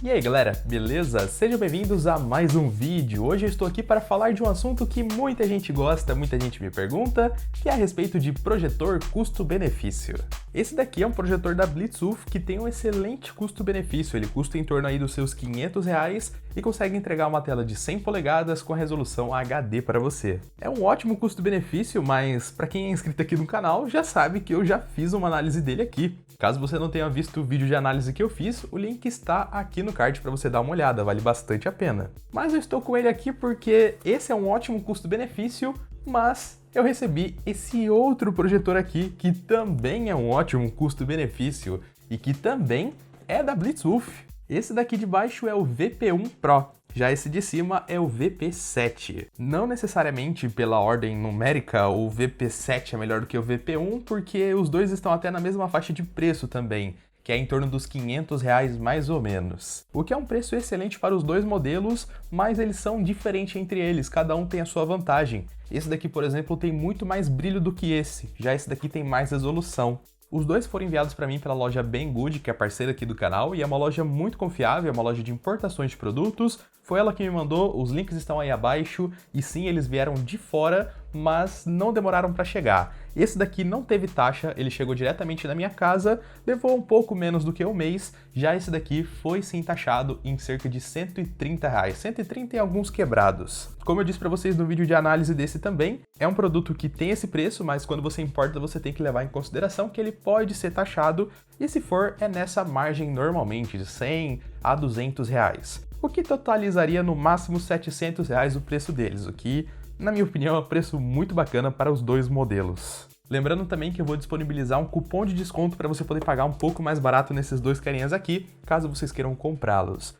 E aí galera, beleza? Sejam bem-vindos a mais um vídeo. Hoje eu estou aqui para falar de um assunto que muita gente gosta, muita gente me pergunta, que é a respeito de projetor custo-benefício. Esse daqui é um projetor da Blitzwolf que tem um excelente custo-benefício, ele custa em torno aí dos seus R$500 e consegue entregar uma tela de 100 polegadas com a resolução HD para você. É um ótimo custo-benefício, mas para quem é inscrito aqui no canal já sabe que eu já fiz uma análise dele aqui. Caso você não tenha visto o vídeo de análise que eu fiz, o link está aqui no card para você dar uma olhada, vale bastante a pena. Mas eu estou com ele aqui porque esse é um ótimo custo-benefício, mas eu recebi esse outro projetor aqui que também é um ótimo custo-benefício e que também é da Blitzwolf. Esse daqui de baixo é o VP1 Pro. Já esse de cima é o VP7. Não necessariamente pela ordem numérica o VP7 é melhor do que o VP1, porque os dois estão até na mesma faixa de preço também, que é em torno dos R$500 mais ou menos. O que é um preço excelente para os dois modelos, mas eles são diferentes entre eles, cada um tem a sua vantagem. Esse daqui, por exemplo, tem muito mais brilho do que esse, já esse daqui tem mais resolução. Os dois foram enviados para mim pela loja Banggood, que é parceira aqui do canal, e é uma loja muito confiável, é uma loja de importações de produtos. Foi ela que me mandou, os links estão aí abaixo, e sim, eles vieram de fora, mas não demoraram para chegar. Esse daqui não teve taxa, ele chegou diretamente na minha casa, levou um pouco menos do que um mês, já esse daqui foi sim taxado em cerca de R$130, 130 e alguns quebrados. Como eu disse para vocês no vídeo de análise desse também, é um produto que tem esse preço, mas quando você importa você tem que levar em consideração que ele pode ser taxado, e se for é nessa margem normalmente de R$100 a R$200. O que totalizaria no máximo R$700 o preço deles, o que, na minha opinião, é um preço muito bacana para os dois modelos. Lembrando também que eu vou disponibilizar um cupom de desconto para você poder pagar um pouco mais barato nesses dois carinhas aqui, caso vocês queiram comprá-los.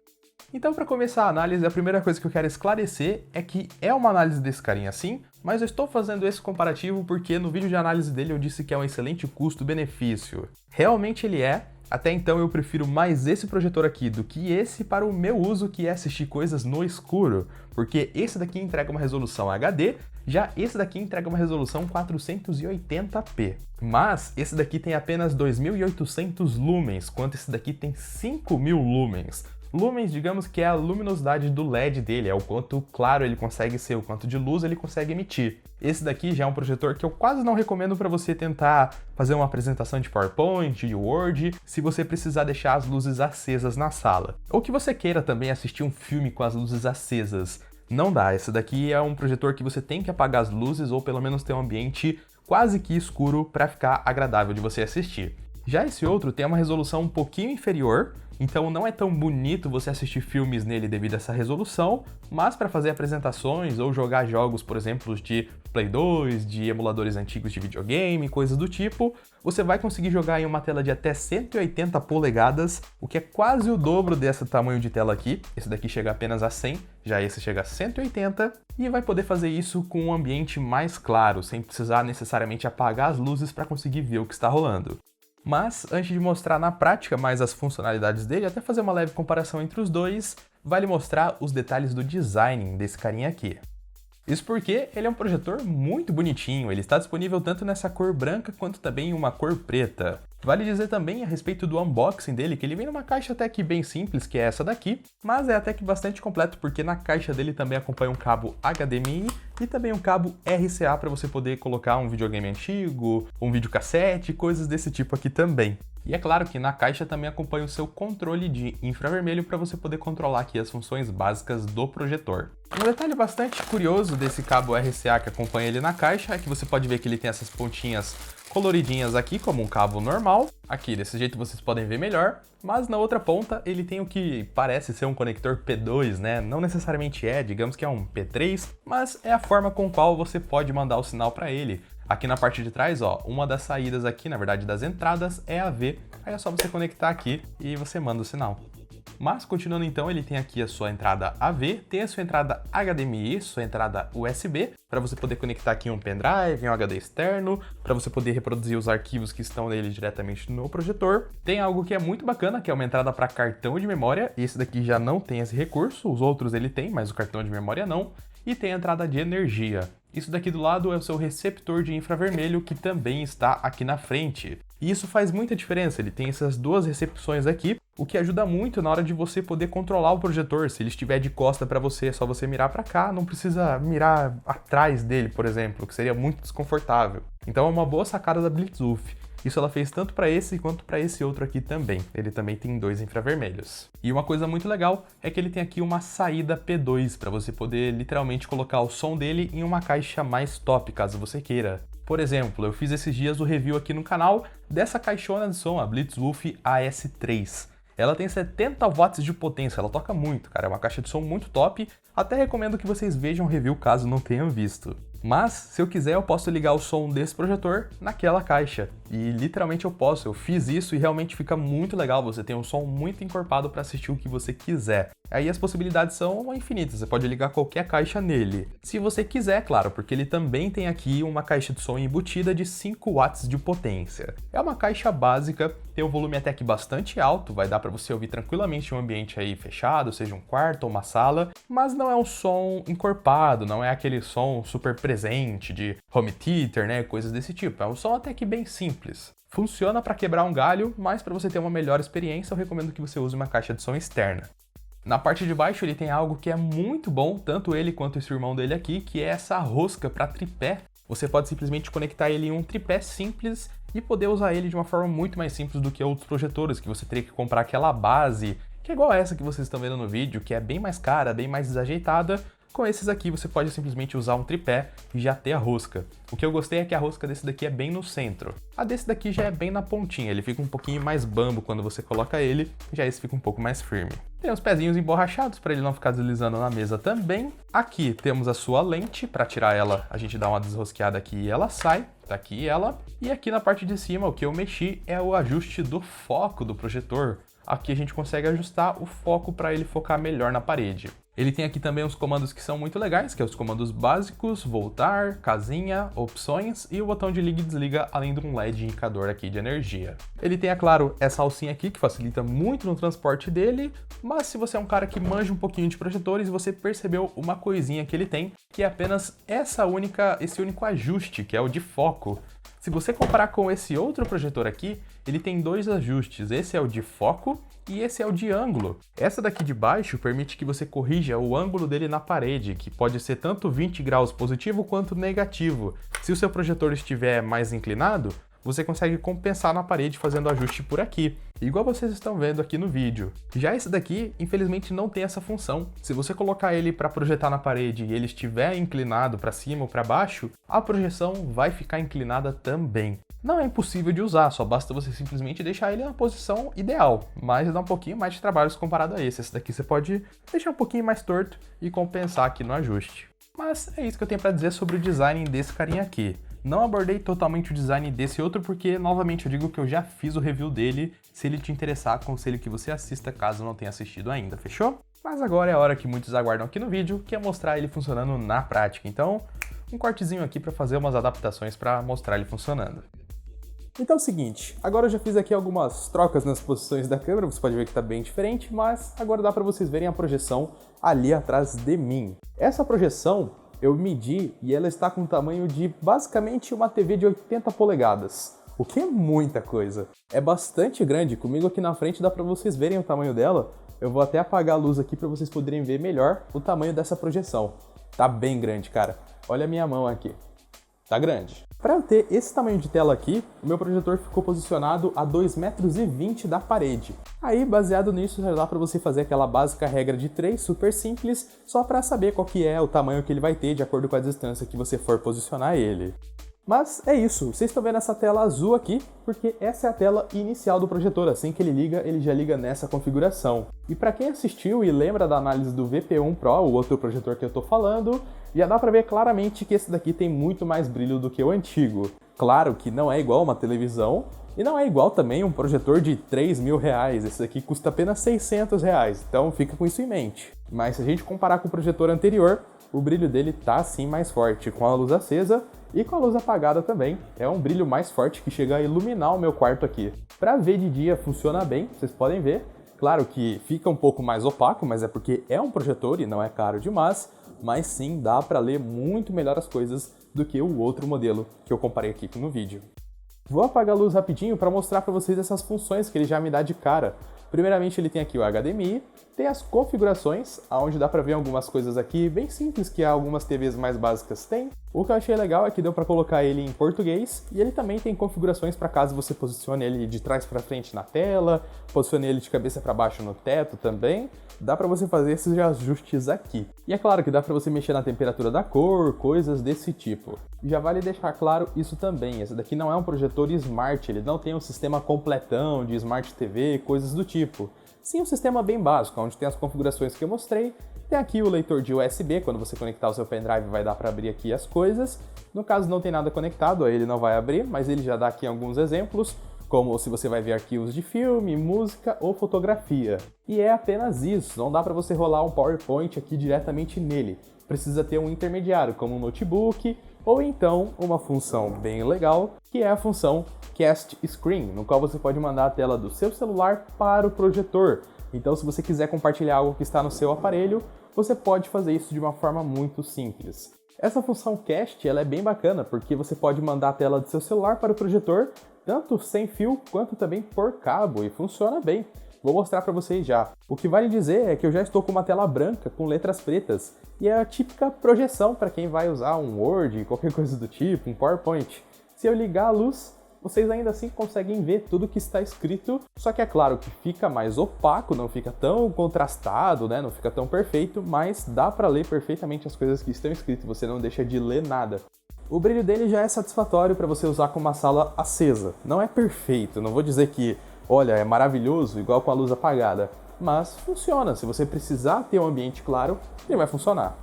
Então, para começar a análise, a primeira coisa que eu quero esclarecer é que é uma análise desse carinha sim, mas eu estou fazendo esse comparativo porque no vídeo de análise dele eu disse que é um excelente custo-benefício. Realmente ele é. Até então eu prefiro mais esse projetor aqui do que esse para o meu uso, que é assistir coisas no escuro, porque esse daqui entrega uma resolução HD, já esse daqui entrega uma resolução 480p. Mas esse daqui tem apenas 2.800 lumens, enquanto esse daqui tem 5.000 lumens. Lumens, digamos que é a luminosidade do LED dele, é o quanto claro ele consegue ser, o quanto de luz ele consegue emitir. Esse daqui já é um projetor que eu quase não recomendo para você tentar fazer uma apresentação de PowerPoint, de Word, se você precisar deixar as luzes acesas na sala. Ou que você queira também assistir um filme com as luzes acesas. Não dá, esse daqui é um projetor que você tem que apagar as luzes ou pelo menos ter um ambiente quase que escuro para ficar agradável de você assistir. Já esse outro tem uma resolução um pouquinho inferior, então não é tão bonito você assistir filmes nele devido a essa resolução, mas para fazer apresentações ou jogar jogos, por exemplo, de Play 2, de emuladores antigos de videogame, coisas do tipo, você vai conseguir jogar em uma tela de até 180 polegadas, o que é quase o dobro desse tamanho de tela aqui. Esse daqui chega apenas a 100, já esse chega a 180, e vai poder fazer isso com um ambiente mais claro, sem precisar necessariamente apagar as luzes para conseguir ver o que está rolando. Mas, antes de mostrar na prática mais as funcionalidades dele, até fazer uma leve comparação entre os dois, vale mostrar os detalhes do design desse carinha aqui. Isso porque ele é um projetor muito bonitinho, ele está disponível tanto nessa cor branca quanto também em uma cor preta. Vale dizer também a respeito do unboxing dele, que ele vem numa caixa até que bem simples, que é essa daqui, mas é até que bastante completo porque na caixa dele também acompanha um cabo HDMI e também um cabo RCA para você poder colocar um videogame antigo, um videocassete, coisas desse tipo aqui também. E é claro que na caixa também acompanha o seu controle de infravermelho para você poder controlar aqui as funções básicas do projetor. Um detalhe bastante curioso desse cabo RCA que acompanha ele na caixa é que você pode ver que ele tem essas pontinhas coloridinhas aqui como um cabo normal. Aqui desse jeito vocês podem ver melhor, mas na outra ponta ele tem o que parece ser um conector P2, né? Não necessariamente é, digamos que é um P3, mas é a forma com qual você pode mandar o sinal para ele. Aqui na parte de trás, ó, uma das saídas aqui, na verdade das entradas, é AV. Aí é só você conectar aqui e você manda o sinal. Mas continuando então, ele tem aqui a sua entrada AV, tem a sua entrada HDMI, sua entrada USB, para você poder conectar aqui um pendrive, um HD externo, para você poder reproduzir os arquivos que estão nele diretamente no projetor. Tem algo que é muito bacana, que é uma entrada para cartão de memória. Esse daqui já não tem esse recurso, os outros ele tem, mas o cartão de memória não. E tem a entrada de energia. Isso daqui do lado é o seu receptor de infravermelho, que também está aqui na frente. E isso faz muita diferença, ele tem essas duas recepções aqui, o que ajuda muito na hora de você poder controlar o projetor. Se ele estiver de costa para você, é só você mirar para cá, não precisa mirar atrás dele, por exemplo, que seria muito desconfortável. Então é uma boa sacada da Blitzwolf. Isso ela fez tanto para esse quanto para esse outro aqui também. Ele também tem 2 infravermelhos. E uma coisa muito legal é que ele tem aqui uma saída P2 para você poder literalmente colocar o som dele em uma caixa mais top, caso você queira. Por exemplo, eu fiz esses dias o review aqui no canal dessa caixona de som, a Blitzwolf AS3. Ela tem 70 watts de potência, ela toca muito, cara, é uma caixa de som muito top. Até recomendo que vocês vejam o review caso não tenham visto. Mas, se eu quiser, eu posso ligar o som desse projetor naquela caixa. E literalmente eu fiz isso e realmente fica muito legal, você tem um som muito encorpado para assistir o que você quiser. Aí as possibilidades são infinitas, você pode ligar qualquer caixa nele. Se você quiser, claro, porque ele também tem aqui uma caixa de som embutida de 5 watts de potência. É uma caixa básica, tem um volume até que bastante alto, vai dar para você ouvir tranquilamente em um ambiente aí fechado, seja um quarto ou uma sala, mas não é um som encorpado, não é aquele som super presente de home theater, né, coisas desse tipo. É um som até que bem simples. Funciona para quebrar um galho, mas para você ter uma melhor experiência, eu recomendo que você use uma caixa de som externa. Na parte de baixo ele tem algo que é muito bom, tanto ele quanto esse irmão dele aqui, que é essa rosca para tripé. Você pode simplesmente conectar ele em um tripé simples e poder usar ele de uma forma muito mais simples do que outros projetores, que você teria que comprar aquela base, que é igual a essa que vocês estão vendo no vídeo, que é bem mais cara, bem mais desajeitada. Com esses aqui você pode simplesmente usar um tripé e já ter a rosca. O que eu gostei é que a rosca desse daqui é bem no centro. A desse daqui já é bem na pontinha, ele fica um pouquinho mais bambo quando você coloca ele, já esse fica um pouco mais firme. Tem os pezinhos emborrachados para ele não ficar deslizando na mesa também. Aqui temos a sua lente, para tirar ela a gente dá uma desrosqueada aqui e ela sai. Tá aqui ela. E aqui na parte de cima o que eu mexi é o ajuste do foco do projetor. Aqui a gente consegue ajustar o foco para ele focar melhor na parede. Ele tem aqui também os comandos que são muito legais, que é os comandos básicos, voltar, casinha, opções e o botão de liga e desliga, além de um LED indicador aqui de energia. Ele tem, é claro, essa alcinha aqui que facilita muito no transporte dele, mas se você é um cara que manja um pouquinho de projetores, você percebeu uma coisinha que ele tem, que é apenas esse único ajuste, que é o de foco. Se você comparar com esse outro projetor aqui, ele tem 2 ajustes, esse é o de foco e esse é o de ângulo. Essa daqui de baixo permite que você corrija o ângulo dele na parede, que pode ser tanto 20 graus positivo quanto negativo. Se o seu projetor estiver mais inclinado, você consegue compensar na parede fazendo ajuste por aqui, igual vocês estão vendo aqui no vídeo. Já esse daqui, infelizmente, não tem essa função. Se você colocar ele para projetar na parede e ele estiver inclinado para cima ou para baixo, a projeção vai ficar inclinada também. Não é impossível de usar, só basta você simplesmente deixar ele na posição ideal, mas dá um pouquinho mais de trabalho comparado a esse. Esse daqui você pode deixar um pouquinho mais torto e compensar aqui no ajuste. Mas é isso que eu tenho para dizer sobre o design desse carinha aqui. Não abordei totalmente o design desse outro porque, novamente, eu digo que eu já fiz o review dele. Se ele te interessar, aconselho que você assista caso não tenha assistido ainda, fechou? Mas agora é a hora que muitos aguardam aqui no vídeo, que é mostrar ele funcionando na prática. Então, um cortezinho aqui para fazer umas adaptações para mostrar ele funcionando. Então é o seguinte, agora eu já fiz aqui algumas trocas nas posições da câmera, você pode ver que está bem diferente, mas agora dá para vocês verem a projeção ali atrás de mim. Essa projeção eu medi e ela está com o tamanho de basicamente uma TV de 80 polegadas, o que é muita coisa. É bastante grande, comigo aqui na frente dá para vocês verem o tamanho dela. Eu vou até apagar a luz aqui para vocês poderem ver melhor o tamanho dessa projeção. Tá bem grande, cara. Olha a minha mão aqui. Tá grande. Para eu ter esse tamanho de tela aqui, o meu projetor ficou posicionado a 2,20 metros da parede. Aí, baseado nisso, já dá para você fazer aquela básica regra de 3, super simples, só para saber qual que é o tamanho que ele vai ter de acordo com a distância que você for posicionar ele. Mas é isso, vocês estão vendo essa tela azul aqui, porque essa é a tela inicial do projetor, assim que ele liga, ele já liga nessa configuração. E para quem assistiu e lembra da análise do VP1 Pro, o outro projetor que eu tô falando, já dá para ver claramente que esse daqui tem muito mais brilho do que o antigo. Claro que não é igual uma televisão, e não é igual também um projetor de R$3.000, esse daqui custa apenas R$600, então fica com isso em mente. Mas se a gente comparar com o projetor anterior, o brilho dele tá sim mais forte, com a luz acesa e com a luz apagada também. É um brilho mais forte que chega a iluminar o meu quarto aqui. Para ver de dia funciona bem, vocês podem ver. Claro que fica um pouco mais opaco, mas é porque é um projetor e não é caro demais, mas sim dá para ler muito melhor as coisas do que o outro modelo que eu comparei aqui no vídeo. Vou apagar a luz rapidinho para mostrar para vocês essas funções que ele já me dá de cara. Primeiramente ele tem aqui o HDMI, tem as configurações, onde dá para ver algumas coisas aqui bem simples que algumas TVs mais básicas têm. O que eu achei legal é que deu para colocar ele em português e ele também tem configurações para caso você posicione ele de trás para frente na tela, posicione ele de cabeça para baixo no teto também. Dá para você fazer esses ajustes aqui. E é claro que dá para você mexer na temperatura da cor, coisas desse tipo. Já vale deixar claro isso também, esse daqui não é um projetor smart, ele não tem um sistema completão de Smart TV, coisas do tipo. Sim, um sistema bem básico, onde tem as configurações que eu mostrei. Tem aqui o leitor de USB, quando você conectar o seu pendrive vai dar para abrir aqui as coisas. No caso não tem nada conectado, aí ele não vai abrir, mas ele já dá aqui alguns exemplos, como se você vai ver arquivos de filme, música ou fotografia. E é apenas isso, não dá para você rolar um PowerPoint aqui diretamente nele. Precisa ter um intermediário, como um notebook, ou então uma função bem legal, que é a função Cast Screen, no qual você pode mandar a tela do seu celular para o projetor. Então, se você quiser compartilhar algo que está no seu aparelho, você pode fazer isso de uma forma muito simples. Essa função Cast ela é bem bacana, porque você pode mandar a tela do seu celular para o projetor, tanto sem fio quanto também por cabo, e funciona bem. Vou mostrar para vocês já. O que vale dizer é que eu já estou com uma tela branca com letras pretas, e é a típica projeção para quem vai usar um Word, qualquer coisa do tipo, um PowerPoint. Se eu ligar a luz, vocês ainda assim conseguem ver tudo que está escrito, só que é claro que fica mais opaco, não fica tão contrastado, né? Não fica tão perfeito, mas dá para ler perfeitamente as coisas que estão escritas, você não deixa de ler nada. O brilho dele já é satisfatório para você usar com uma sala acesa. Não é perfeito, não vou dizer que, olha, é maravilhoso, igual com a luz apagada, mas funciona. Se você precisar ter um ambiente claro, ele vai funcionar.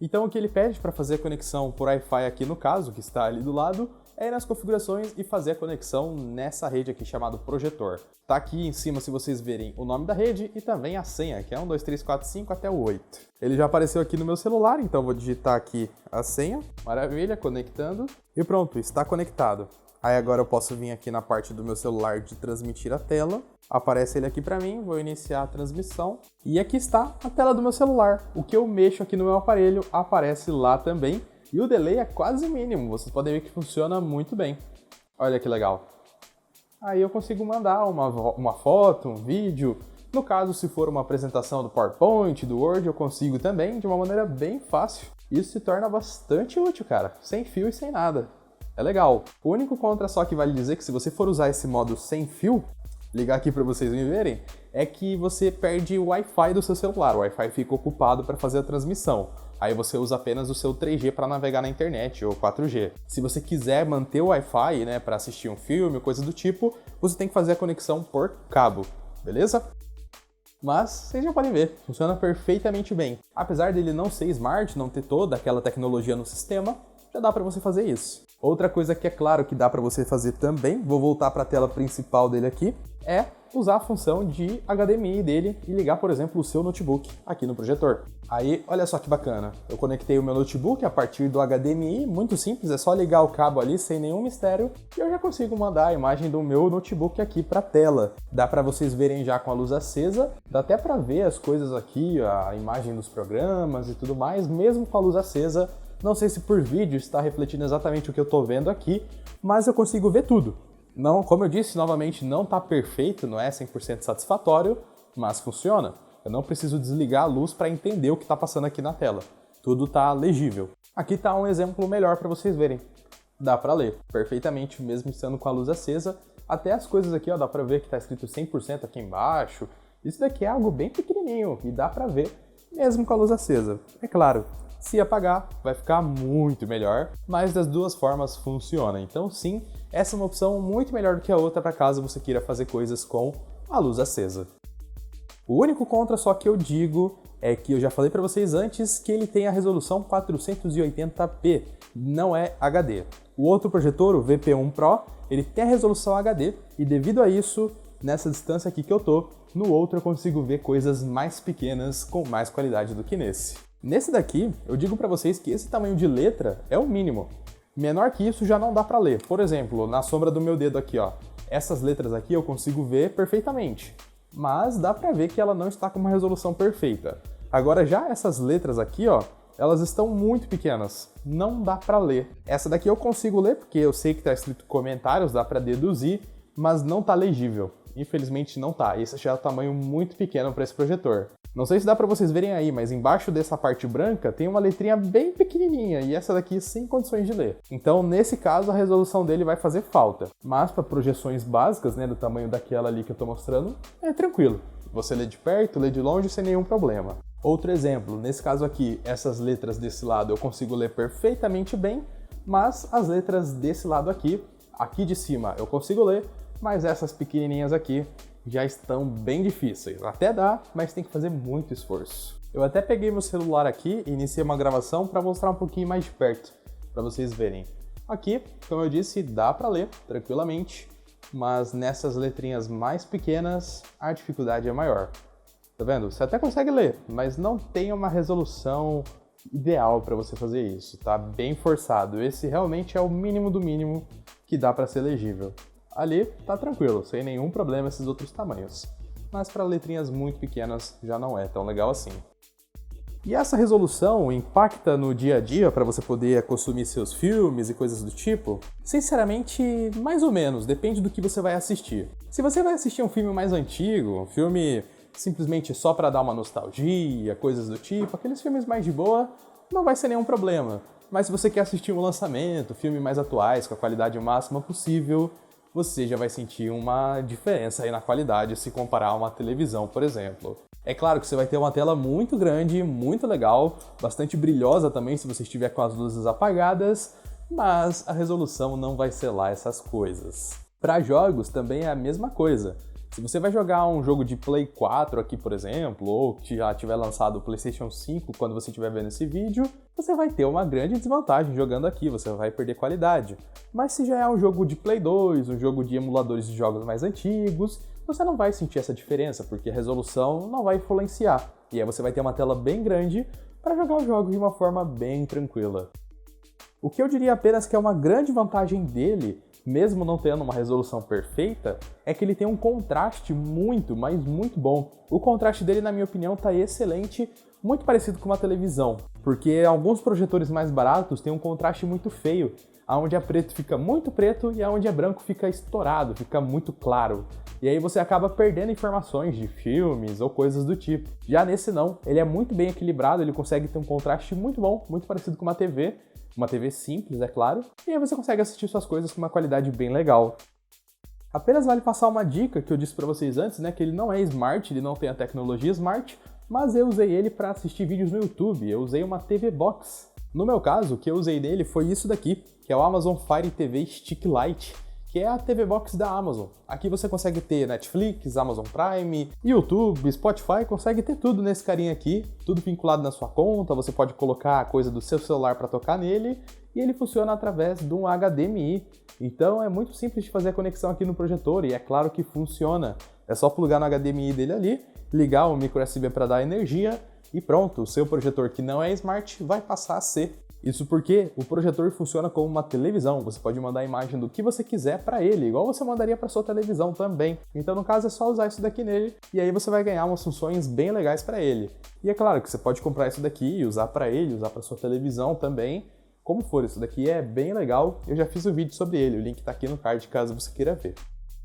Então o que ele pede para fazer a conexão por Wi-Fi aqui no caso, que está ali do lado, é ir nas configurações e fazer a conexão nessa rede aqui chamado projetor. Tá aqui em cima se vocês verem o nome da rede e também a senha, que é 1, 2, 3, 4, 5 até o 8. Ele já apareceu aqui no meu celular, então vou digitar aqui a senha. Maravilha, conectando. E pronto, está conectado. Aí agora eu posso vir aqui na parte do meu celular de transmitir a tela. Aparece ele aqui para mim, vou iniciar a transmissão. E aqui está a tela do meu celular. O que eu mexo aqui no meu aparelho aparece lá também. E o delay é quase mínimo, vocês podem ver que funciona muito bem. Olha que legal. Aí eu consigo mandar uma foto, um vídeo. No caso, se for uma apresentação do PowerPoint, do Word, eu consigo também de uma maneira bem fácil. Isso se torna bastante útil, cara, sem fio e sem nada. É legal. O único contra só que vale dizer que se você for usar esse modo sem fio, ligar aqui para vocês me verem, é que você perde o Wi-Fi do seu celular. O Wi-Fi fica ocupado para fazer a transmissão. Aí você usa apenas o seu 3G para navegar na internet ou 4G. Se você quiser manter o Wi-Fi, né, para assistir um filme ou coisa do tipo, você tem que fazer a conexão por cabo, beleza? Mas vocês já podem ver, funciona perfeitamente bem. Apesar dele não ser smart, não ter toda aquela tecnologia no sistema, já dá para você fazer isso. Outra coisa que é claro que dá para você fazer também, vou voltar para a tela principal dele aqui, é usar a função de HDMI dele e ligar, por exemplo, o seu notebook aqui no projetor. Aí, olha só que bacana, eu conectei o meu notebook a partir do HDMI, muito simples, é só ligar o cabo ali sem nenhum mistério e eu já consigo mandar a imagem do meu notebook aqui para a tela. Dá para vocês verem já com a luz acesa, dá até para ver as coisas aqui, a imagem dos programas e tudo mais, mesmo com a luz acesa. Não sei se por vídeo está refletindo exatamente o que eu estou vendo aqui, mas eu consigo ver tudo. Não, como eu disse novamente, não está perfeito, não é 100% satisfatório, mas funciona. Eu não preciso desligar a luz para entender o que está passando aqui na tela. Tudo está legível. Aqui está um exemplo melhor para vocês verem. Dá para ler perfeitamente, mesmo estando com a luz acesa. Até as coisas aqui, ó, dá para ver que está escrito 100% aqui embaixo. Isso daqui é algo bem pequenininho e dá para ver mesmo com a luz acesa. É claro, se apagar vai ficar muito melhor, mas das duas formas funciona. Então sim, essa é uma opção muito melhor do que a outra para caso você queira fazer coisas com a luz acesa. O único contra só que eu digo é que eu já falei para vocês antes que ele tem a resolução 480p, não é HD. O outro projetor, o VP1 Pro, ele tem a resolução HD e devido a isso, nessa distância aqui que eu tô, no outro eu consigo ver coisas mais pequenas com mais qualidade do que nesse. Nesse daqui, eu digo para vocês que esse tamanho de letra é o mínimo. Menor que isso já não dá para ler. Por exemplo, na sombra do meu dedo aqui, ó, essas letras aqui eu consigo ver perfeitamente. Mas dá para ver que ela não está com uma resolução perfeita. Agora já essas letras aqui, ó, elas estão muito pequenas. Não dá para ler. Essa daqui eu consigo ler porque eu sei que está escrito comentários, dá para deduzir, mas não está legível. Infelizmente não tá, esse já é o tamanho muito pequeno para esse projetor. Não sei se dá para vocês verem aí, mas embaixo dessa parte branca tem uma letrinha bem pequenininha e essa daqui sem condições de ler. Então, nesse caso, a resolução dele vai fazer falta. Mas para projeções básicas, né, do tamanho daquela ali que eu tô mostrando, é tranquilo. Você lê de perto, lê de longe sem nenhum problema. Outro exemplo, nesse caso aqui, essas letras desse lado eu consigo ler perfeitamente bem, mas as letras desse lado aqui de cima eu consigo ler, mas essas pequenininhas aqui já estão bem difíceis. Até dá, mas tem que fazer muito esforço. Eu até peguei meu celular aqui e iniciei uma gravação para mostrar um pouquinho mais de perto, para vocês verem. Aqui, como eu disse, dá para ler tranquilamente, mas nessas letrinhas mais pequenas a dificuldade é maior. Tá vendo? Você até consegue ler, mas não tem uma resolução ideal para você fazer isso, tá bem forçado. Esse realmente é o mínimo do mínimo que dá para ser legível. Ali tá tranquilo, sem nenhum problema esses outros tamanhos. Mas para letrinhas muito pequenas já não é tão legal assim. E essa resolução impacta no dia a dia para você poder consumir seus filmes e coisas do tipo? Sinceramente, mais ou menos, depende do que você vai assistir. Se você vai assistir um filme mais antigo, um filme simplesmente só para dar uma nostalgia, coisas do tipo, aqueles filmes mais de boa, não vai ser nenhum problema. Mas se você quer assistir um lançamento, filme mais atuais, com a qualidade máxima possível, você já vai sentir uma diferença aí na qualidade se comparar a uma televisão, por exemplo. É claro que você vai ter uma tela muito grande, muito legal, bastante brilhosa também se você estiver com as luzes apagadas, mas a resolução não vai ser lá essas coisas. Para jogos também é a mesma coisa. Se você vai jogar um jogo de Play 4 aqui, por exemplo, ou que já tiver lançado o PlayStation 5 quando você estiver vendo esse vídeo, você vai ter uma grande desvantagem jogando aqui, você vai perder qualidade. Mas se já é um jogo de Play 2, um jogo de emuladores de jogos mais antigos, você não vai sentir essa diferença, porque a resolução não vai influenciar. E aí você vai ter uma tela bem grande para jogar o jogo de uma forma bem tranquila. O que eu diria apenas que é uma grande vantagem dele, mesmo não tendo uma resolução perfeita, é que ele tem um contraste muito, mas muito bom. O contraste dele, na minha opinião, está excelente, muito parecido com uma televisão, porque alguns projetores mais baratos têm um contraste muito feio, onde é preto fica muito preto e onde é branco fica estourado, fica muito claro. E aí você acaba perdendo informações de filmes ou coisas do tipo. Já nesse não, ele é muito bem equilibrado, ele consegue ter um contraste muito bom, muito parecido com uma TV simples, é claro, e aí você consegue assistir suas coisas com uma qualidade bem legal. Apenas vale passar uma dica que eu disse para vocês antes, né, que ele não é smart, ele não tem a tecnologia smart, mas eu usei ele para assistir vídeos no YouTube, eu usei uma TV Box. No meu caso, o que eu usei nele foi isso daqui, que é o Amazon Fire TV Stick Lite, que é a TV Box da Amazon. Aqui você consegue ter Netflix, Amazon Prime, YouTube, Spotify, consegue ter tudo nesse carinha aqui, tudo vinculado na sua conta, você pode colocar a coisa do seu celular para tocar nele, e ele funciona através de um HDMI. Então é muito simples de fazer a conexão aqui no projetor, e é claro que funciona. É só plugar no HDMI dele ali, ligar o micro USB para dar energia, e pronto, o seu projetor que não é smart vai passar a ser. Isso porque o projetor funciona como uma televisão, você pode mandar a imagem do que você quiser para ele, igual você mandaria para sua televisão também. Então no caso é só usar isso daqui nele e aí você vai ganhar umas funções bem legais para ele. E é claro que você pode comprar isso daqui e usar para ele, usar para sua televisão também, como for, isso daqui é bem legal, eu já fiz um vídeo sobre ele, o link tá aqui no card caso você queira ver.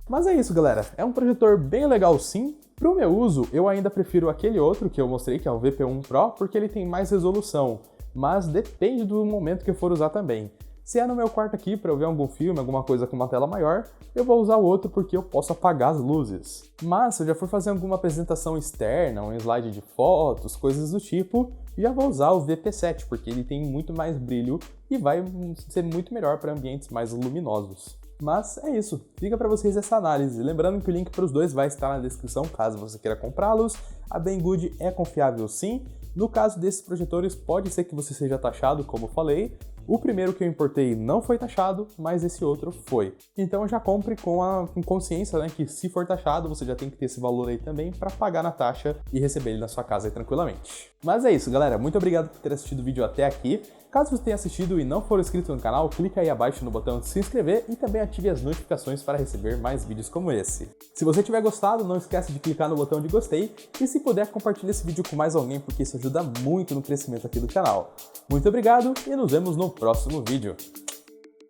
Mas é isso, galera, é um projetor bem legal sim. Pro meu uso, eu ainda prefiro aquele outro que eu mostrei, que é o VP1 Pro, porque ele tem mais resolução. Mas depende do momento que eu for usar também. Se é no meu quarto aqui para eu ver algum filme, alguma coisa com uma tela maior, eu vou usar o outro porque eu posso apagar as luzes. Mas se eu já for fazer alguma apresentação externa, um slide de fotos, coisas do tipo, já vou usar o VP7 porque ele tem muito mais brilho e vai ser muito melhor para ambientes mais luminosos. Mas é isso, fica para vocês essa análise. Lembrando que o link para os dois vai estar na descrição caso você queira comprá-los. A Banggood é confiável sim. No caso desses projetores, pode ser que você seja taxado, como eu falei. O primeiro que eu importei não foi taxado, mas esse outro foi. Então já compre com consciência, né, que se for taxado, você já tem que ter esse valor aí também para pagar na taxa e receber ele na sua casa aí tranquilamente. Mas é isso, galera. Muito obrigado por ter assistido o vídeo até aqui. Caso você tenha assistido e não for inscrito no canal, clica aí abaixo no botão de se inscrever e também ative as notificações para receber mais vídeos como esse. Se você tiver gostado, não esquece de clicar no botão de gostei e se puder, compartilhe esse vídeo com mais alguém porque isso ajuda muito no crescimento aqui do canal. Muito obrigado e nos vemos no próximo vídeo.